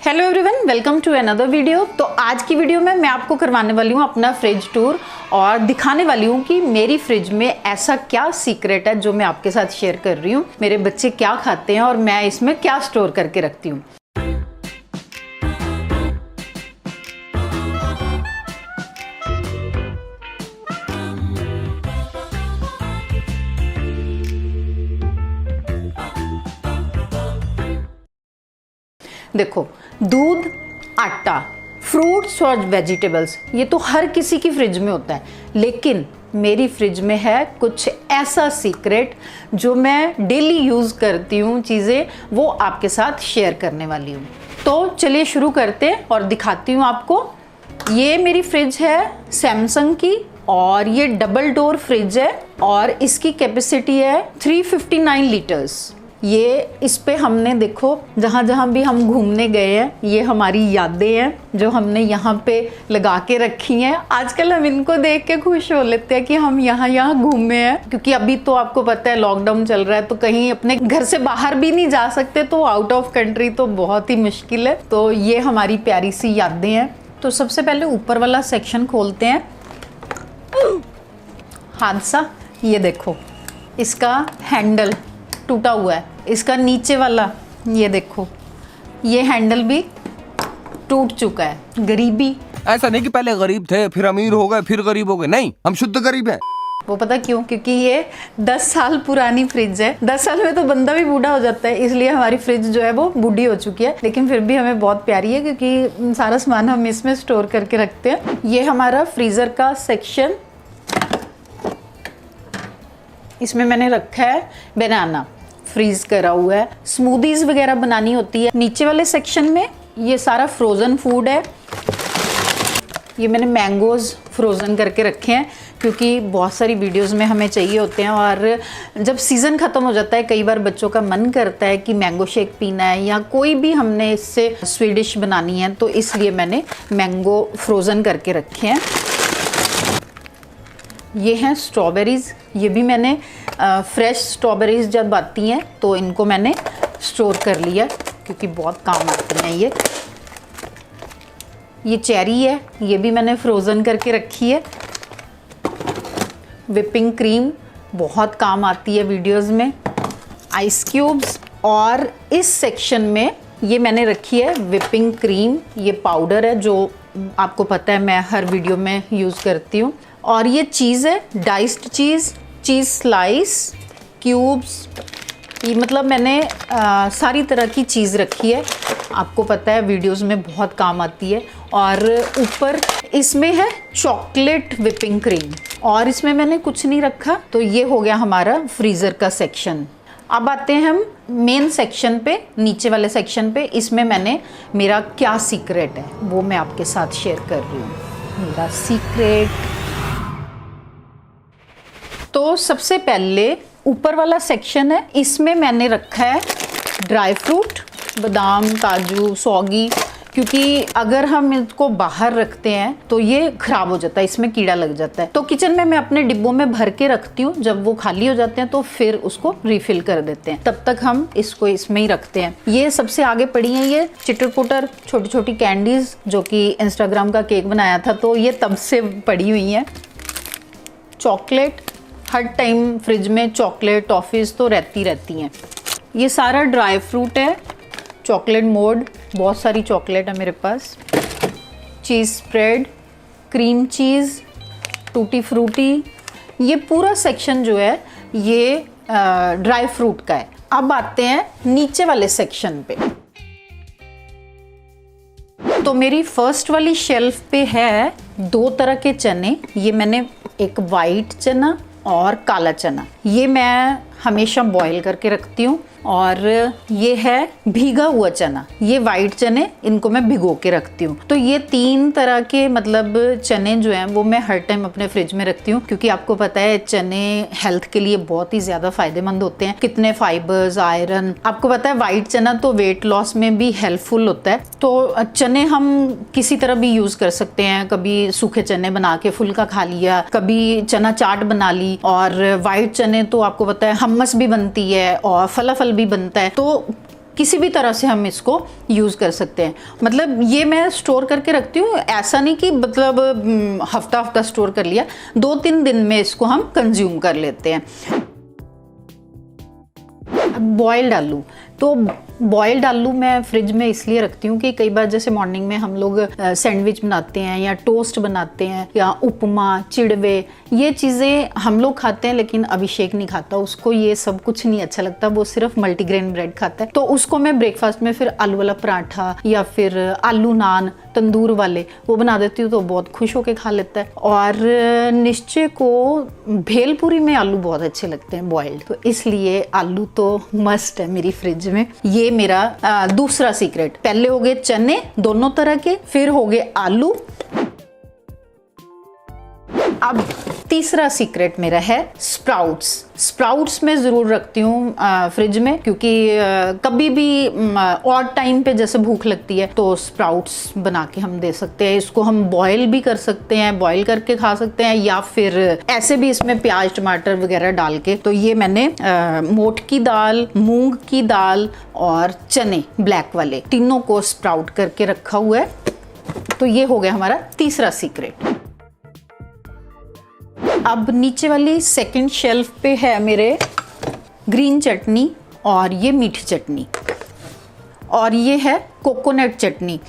Hello everyone, welcome to another video. तो आज की वीडियो में मैं आपको करवाने वाली हूँ अपना फ्रिज टूर और दिखाने वाली हूँ कि मेरी फ्रिज में ऐसा क्या सीक्रेट है जो मैं आपके साथ शेयर कर रही हूँ। मेरे बच्चे क्या खाते हैं और मैं इसमें क्या स्टोर करके रखती हूँ। देखो, दूध, आटा, फ्रूट्स और वेजिटेबल्स ये तो हर किसी की फ्रिज में होता है, लेकिन मेरी फ्रिज में है कुछ ऐसा सीक्रेट जो मैं डेली यूज़ करती हूँ चीज़ें, वो आपके साथ शेयर करने वाली हूँ। तो चलिए शुरू करते हैं और दिखाती हूँ आपको। ये मेरी फ्रिज है सैमसंग की और ये डबल डोर फ्रिज है और इसकी कैपेसिटी है 359 लीटर्स। ये इस पे हमने देखो जहाँ जहाँ भी हम घूमने गए हैं, ये हमारी यादें हैं जो हमने यहाँ पे लगा के रखी हैं। आजकल हम इनको देख के खुश हो लेते हैं कि हम यहाँ घूमे हैं, क्योंकि अभी तो आपको पता है लॉकडाउन चल रहा है तो कहीं अपने घर से बाहर भी नहीं जा सकते, तो आउट ऑफ कंट्री तो बहुत ही मुश्किल है। तो ये हमारी प्यारी सी यादें हैं। तो सबसे पहले ऊपर वाला सेक्शन खोलते हैं। हादसा, ये देखो इसका हैंडल टूटा हुआ है। इसका नीचे वाला ये देखो, ये हैंडल भी टूट चुका है। गरीबी ऐसा नहीं कि पहले गरीब थे फिर अमीर हो गए फिर गरीब हो गए, नहीं, हम शुद्ध गरीब हैं। वो पता क्यों? क्योंकि ये 10 साल पुरानी फ्रिज है। 10 साल में तो बंदा भी बूढ़ा हो जाता है, इसलिए हमारी फ्रिज जो है वो बूढ़ी हो चुकी है, लेकिन फिर भी हमें बहुत प्यारी है क्योंकि सारा सामान हम इसमें स्टोर करके रखते हैं। ये हमारा फ्रीजर का सेक्शन, इसमें मैंने रखा है बनाना, फ्रीज करा हुआ है। स्मूदीज वगैरह बनानी होती है। नीचे वाले सेक्शन में ये सारा फ्रोज़न फूड है। ये मैंने मैंगोज़ फ्रोज़न करके रखे हैं क्योंकि बहुत सारी वीडियोस में हमें चाहिए होते हैं, और जब सीज़न ख़त्म हो जाता है कई बार बच्चों का मन करता है कि मैंगो शेक पीना है या कोई भी हमने इससे स्वीडिश बनानी है, तो इसलिए मैंने मैंगो फ्रोज़न करके रखे हैं। ये हैं स्ट्रॉबेरीज़, ये भी मैंने फ्रेश स्ट्रॉबेरीज़ जब आती हैं तो इनको मैंने स्टोर कर लिया क्योंकि बहुत काम आती हैं ये चेरी है, ये भी मैंने फ्रोज़न करके रखी है। विपिंग क्रीम बहुत काम आती है वीडियोस में। आइस क्यूब्स, और इस सेक्शन में ये मैंने रखी है विपिंग क्रीम। ये पाउडर है जो आपको पता है मैं हर वीडियो में यूज़ करती हूँ। और ये चीज़ है डाइस्ड चीज़, चीज़ स्लाइस, क्यूब्स, ये मतलब मैंने सारी तरह की चीज़ रखी है। आपको पता है वीडियोस में बहुत काम आती है। और ऊपर इसमें है चॉकलेट विपिंग क्रीम, और इसमें मैंने कुछ नहीं रखा। तो ये हो गया हमारा फ्रीज़र का सेक्शन। अब आते हैं हम मेन सेक्शन पे, नीचे वाले सेक्शन पे। इसमें मैंने मेरा क्या सीक्रेट है वो मैं आपके साथ शेयर कर रही हूँ। मेरा सीक्रेट, तो सबसे पहले ऊपर वाला सेक्शन है, इसमें मैंने रखा है ड्राई फ्रूट, बादाम, काजू, सौगी, क्योंकि अगर हम इसको बाहर रखते हैं तो ये खराब हो जाता है, इसमें कीड़ा लग जाता है। तो किचन में मैं अपने डिब्बों में भर के रखती हूँ, जब वो खाली हो जाते हैं तो फिर उसको रिफिल कर देते हैं, तब तक हम इसको इसमें ही रखते हैं। ये सबसे आगे पड़ी है ये चिटर पुटर छोटी छोटी कैंडीज, जो कि इंस्टाग्राम का केक बनाया था तो ये तब से पड़ी हुई है। चॉकलेट, हर टाइम फ्रिज में चॉकलेट टॉफ़ीज़ तो रहती हैं। ये सारा ड्राई फ्रूट है, चॉकलेट मोल्ड, बहुत सारी चॉकलेट है मेरे पास। चीज़ spread, cream cheese, tutti frutti, ये पूरा सेक्शन जो है ये ड्राई फ्रूट का है। अब आते हैं नीचे वाले सेक्शन पे। तो मेरी फर्स्ट वाली शेल्फ पे है 2 तरह के चने। ये मैंने एक वाइट चना और काला चना, ये मैं हमेशा बॉईल करके रखती हूँ। और ये है भीगा हुआ चना, ये वाइट चने, इनको मैं भिगो के रखती हूँ। तो ये 3 तरह के मतलब चने जो हैं वो मैं हर टाइम अपने फ्रिज में रखती हूँ, क्योंकि आपको पता है चने हेल्थ के लिए बहुत ही ज़्यादा फायदेमंद होते हैं। कितने फाइबर्स, आयरन, आपको पता है वाइट चना तो वेट लॉस में भी हेल्पफुल होता है। तो चने हम किसी तरह भी यूज़ कर सकते हैं, कभी सूखे चने बना के फुल्का खा लिया, कभी चना चाट बना ली। और वाइट चने तो आपको पता है हमस भी बनती है और फलाफल भी बनता है। तो किसी भी तरह से हम इसको यूज़ कर सकते हैं। मतलब ये मैं स्टोर करके रखती हूँ, ऐसा नहीं कि मतलब हफ्ता हफ्ता स्टोर कर लिया, 2-3 दिन में इसको हम कंज्यूम कर लेते हैं। बॉइल्ड आलू, तो बॉइल्ड आलू मैं फ्रिज में इसलिए रखती हूँ कि कई बार जैसे मॉर्निंग में हम लोग सैंडविच बनाते हैं या टोस्ट बनाते हैं या उपमा, चिड़वे, ये चीज़ें हम लोग खाते हैं, लेकिन अभिषेक नहीं खाता, उसको ये सब कुछ नहीं अच्छा लगता, वो सिर्फ मल्टीग्रेन ब्रेड खाता है। तो उसको मैं ब्रेकफास्ट में फिर आलू वाला पराठा या फिर आलू नान तंदूर वाले वो बना देती हूँ, तो बहुत खुश होके खा लेता है। और निश्चय को भेलपुरी में आलू बहुत अच्छे लगते हैं बॉइल्ड, तो इसलिए आलू तो मस्ट है मेरी फ्रिज में। ये मेरा दूसरा सीक्रेट। पहले हो गए चने दोनों तरह के, फिर हो गए आलू। अब तीसरा सीक्रेट मेरा है स्प्राउट्स। स्प्राउट्स मैं ज़रूर रखती हूँ फ्रिज में, क्योंकि कभी भी और टाइम पे जैसे भूख लगती है तो स्प्राउट्स बना के हम दे सकते हैं। इसको हम बॉयल भी कर सकते हैं, बॉयल करके खा सकते हैं, या फिर ऐसे भी इसमें प्याज टमाटर वगैरह डाल के। तो ये मैंने मोठ की दाल, मूंग की दाल और चने ब्लैक वाले तीनों को स्प्राउट करके रखा हुआ है। तो ये हो गया हमारा तीसरा सीक्रेट। अब नीचे वाली सेकंड शेल्फ पे है मेरे ग्रीन चटनी और ये मीठी चटनी, और ये है कोकोनट चटनी।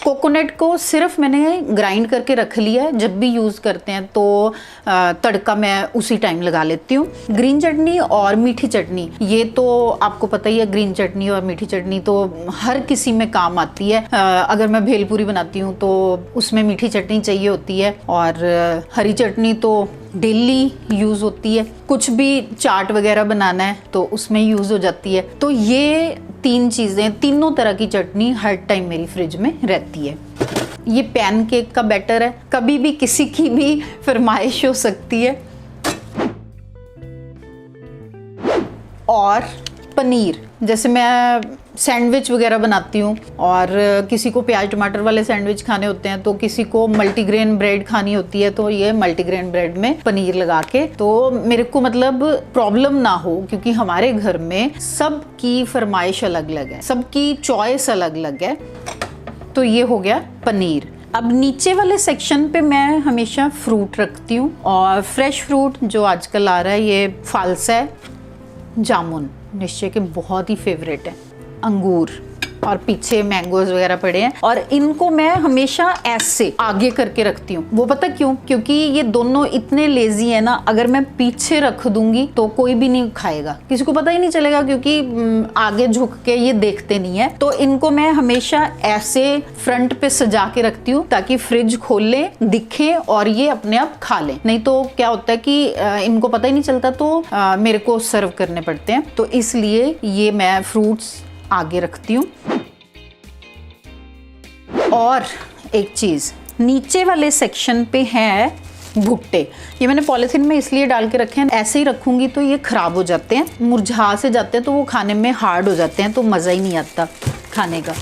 कोकोनट को सिर्फ मैंने ग्राइंड करके रख लिया है, जब भी यूज़ करते हैं तो तड़का मैं उसी टाइम लगा लेती हूँ। ग्रीन चटनी और मीठी चटनी, ये तो आपको पता ही है, ग्रीन चटनी और मीठी चटनी तो हर किसी में काम आती है। अगर मैं भेलपूरी बनाती हूँ तो उसमें मीठी चटनी चाहिए होती है, और हरी चटनी तो डेली यूज़ होती है। कुछ भी चाट वगैरह बनाना है तो उसमें यूज़ हो जाती है। तो ये 3 चीज़ें, तीनों तरह की चटनी हर टाइम मेरी फ्रिज में रहती है। ये पैनकेक का बैटर है, कभी भी किसी की भी फरमाइश हो सकती है। और पनीर, जैसे मैं सैंडविच वगैरह बनाती हूँ और किसी को प्याज टमाटर वाले सैंडविच खाने होते हैं, तो किसी को मल्टीग्रेन ब्रेड खानी होती है, तो ये मल्टीग्रेन ब्रेड में पनीर लगा के, तो मेरे को मतलब प्रॉब्लम ना हो, क्योंकि हमारे घर में सबकी फरमाइश अलग अलग है, सबकी चॉइस अलग अलग है। तो ये हो गया पनीर। अब नीचे वाले सेक्शन पे मैं हमेशा फ्रूट रखती हूँ, और फ्रेश फ्रूट जो आजकल आ रहा है, ये फालसा है, जामुन निश्चय के बहुत ही फेवरेट है, अंगूर, और पीछे मैंगोज वगैरह पड़े हैं, और इनको मैं हमेशा ऐसे आगे करके रखती हूँ। वो पता क्यों? क्योंकि ये दोनों इतने लेजी है ना, अगर मैं पीछे रख दूंगी तो कोई भी नहीं खाएगा, किसी को पता ही नहीं चलेगा, क्योंकि आगे झुक के ये देखते नहीं है। तो इनको मैं हमेशा ऐसे फ्रंट पे सजा के रखती हूँ, ताकि फ्रिज खोले दिखे और ये अपने आप खा लें। नहीं तो क्या होता है कि इनको पता ही नहीं चलता, तो मेरे को सर्व करने पड़ते हैं। तो इसलिए ये मैं फ्रूट्स आगे रखती हूँ। और एक चीज़, नीचे वाले सेक्शन पे है भुट्टे। ये मैंने पॉलिथीन में इसलिए डाल के रखे हैं, ऐसे ही रखूंगी तो ये खराब हो जाते हैं, मुरझा से जाते हैं, तो वो खाने में हार्ड हो जाते हैं, तो मज़ा ही नहीं आता खाने का।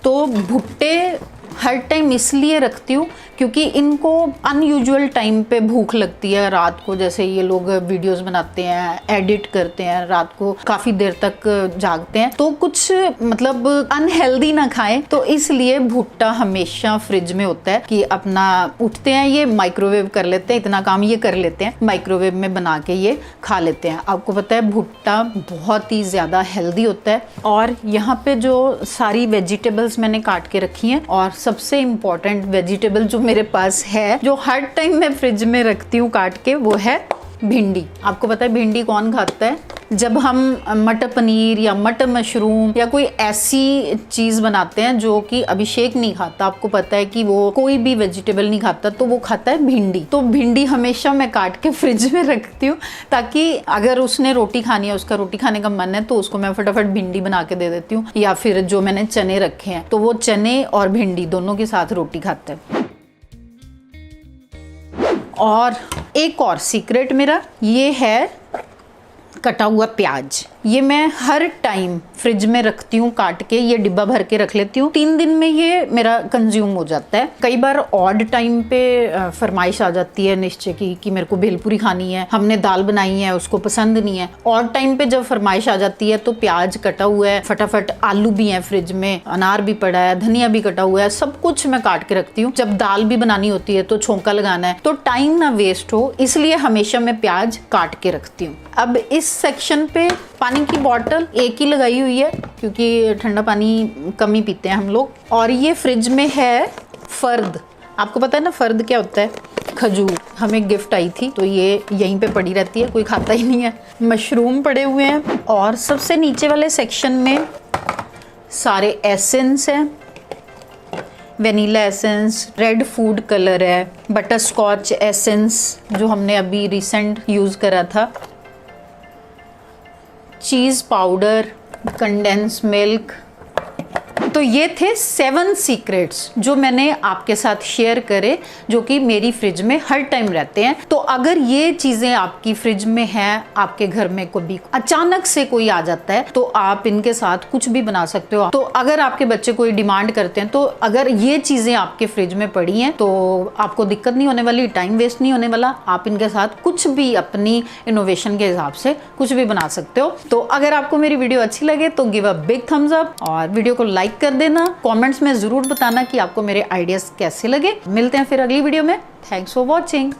तो भुट्टे हर टाइम इसलिए रखती हूँ क्योंकि इनको अनयूजुअल टाइम पे भूख लगती है रात को, जैसे ये लोग वीडियोस बनाते हैं, एडिट करते हैं, रात को काफ़ी देर तक जागते हैं, तो कुछ मतलब अनहेल्दी ना खाएं, तो इसलिए भुट्टा हमेशा फ्रिज में होता है कि अपना उठते हैं, ये माइक्रोवेव कर लेते हैं, इतना काम ये कर लेते हैं, माइक्रोवेव में बना के ये खा लेते हैं। आपको पता है भुट्टा बहुत ही ज़्यादा हेल्दी होता है। और यहाँ पे जो सारी वेजिटेबल्स मैंने काट के रखी हैं, और सबसे इम्पॉर्टेंट वेजिटेबल जो मेरे पास है, जो हर टाइम मैं फ्रिज में रखती हूँ काट के, वो है भिंडी। आपको पता है भिंडी कौन खाता है? जब हम मटर पनीर या मटर मशरूम या कोई ऐसी चीज़ बनाते हैं जो कि अभिषेक नहीं खाता, आपको पता है कि वो कोई भी वेजिटेबल नहीं खाता, तो वो खाता है भिंडी। तो भिंडी हमेशा मैं काट के फ्रिज में रखती हूँ, ताकि अगर उसने रोटी खानी है, उसका रोटी खाने का मन है, तो उसको मैं फटाफट भिंडी बना के दे देती हूँ। या फिर जो मैंने चने रखे हैं, तो वो चने और भिंडी दोनों के साथ रोटी खाता है। और एक और सीक्रेट मेरा ये है कटा हुआ प्याज। ये मैं हर टाइम फ्रिज में रखती हूँ काट के, ये डिब्बा भर के रख लेती हूँ। 3 दिन में ये मेरा कंज्यूम हो जाता है। कई बार ऑड टाइम पे फरमाइश आ जाती है निश्चय की कि मेरे को भेलपूरी खानी है, हमने दाल बनाई है उसको पसंद नहीं है। ऑड टाइम पे जब फरमाइश आ जाती है तो प्याज कटा हुआ है, फटाफट आलू भी है फ्रिज में, अनार भी पड़ा है, धनिया भी कटा हुआ है, सब कुछ मैं काट के रखती हूँ। जब दाल भी बनानी होती है तो छोंका लगाना है, तो टाइम ना वेस्ट हो, इसलिए हमेशा मैं प्याज काट के रखती हूँ। अब इस सेक्शन पे पानी की बोतल एक ही लगाई हुई है क्योंकि ठंडा पानी कम ही पीते हैं हम लोग। और ये फ्रिज में है फर्द। आपको पता है ना फर्द क्या होता है? खजूर। हमें गिफ्ट आई थी तो ये यहीं पे पड़ी रहती है, कोई खाता ही नहीं है। मशरूम पड़े हुए हैं और सबसे नीचे वाले सेक्शन में सारे एसेंस हैं। Vanilla essence, red food colour है, बटर स्कॉच एसेंस जो हमने अभी रिसेंट यूज़ करा था, चीज़ पाउडर, कंडेंस मिल्क। तो ये थे 7 सीक्रेट्स जो मैंने आपके साथ शेयर करे, जो कि मेरी फ्रिज में हर टाइम रहते हैं। तो अगर ये चीज़ें आपकी फ्रिज में हैं, आपके घर में कभी अचानक से कोई आ जाता है तो आप इनके साथ कुछ भी बना सकते हो। तो अगर आपके बच्चे कोई डिमांड करते हैं तो अगर ये चीज़ें आपके फ्रिज में पड़ी हैं तो आपको दिक्कत नहीं होने वाली, टाइम वेस्ट नहीं होने वाला। आप इनके साथ कुछ भी अपनी इनोवेशन के हिसाब से कुछ भी बना सकते हो। तो अगर आपको मेरी वीडियो अच्छी लगे तो give a big thumbs up और वीडियो को लाइक कर देना। कमेंट्स में ज़रूर बताना कि आपको मेरे आइडियाज़ कैसे लगे। मिलते हैं फिर अगली वीडियो में। Thanks for watching.